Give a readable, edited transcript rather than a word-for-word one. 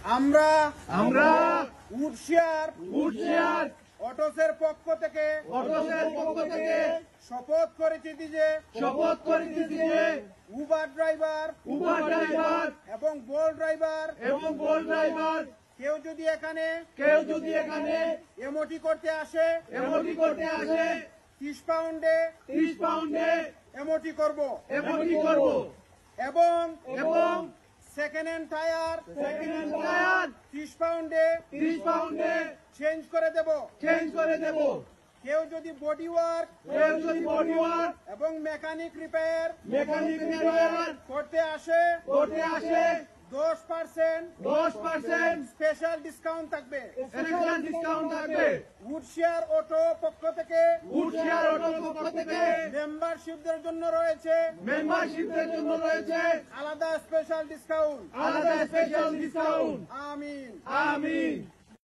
আমরা আমরা উডশিয়ার উডশিয়ার অটোসের পক্ষ থেকে শপথ করিতেছি যে উবার ড্রাইভার এবং বোল্ট ড্রাইভার কেউ যদি এখানে এমওটি করতে আসে 30 পাউন্ডে এমওটি করব এবং সেকেন্ড হ্যান্ড টায়ার 30 পাউন্ডে চেঞ্জ করে দেব। কেউ যদি বডি ওয়ার্ক এবং মেকানিক রিপেয়ার করতে আসে 10% স্পেশাল ডিসকাউন্ট থাকবে। উডশিয়ার অটো পক্ষ থেকে মেম্বারশিপদের জন্য রয়েছে আলাদা স্পেশাল ডিসকাউন্ট। আমিন।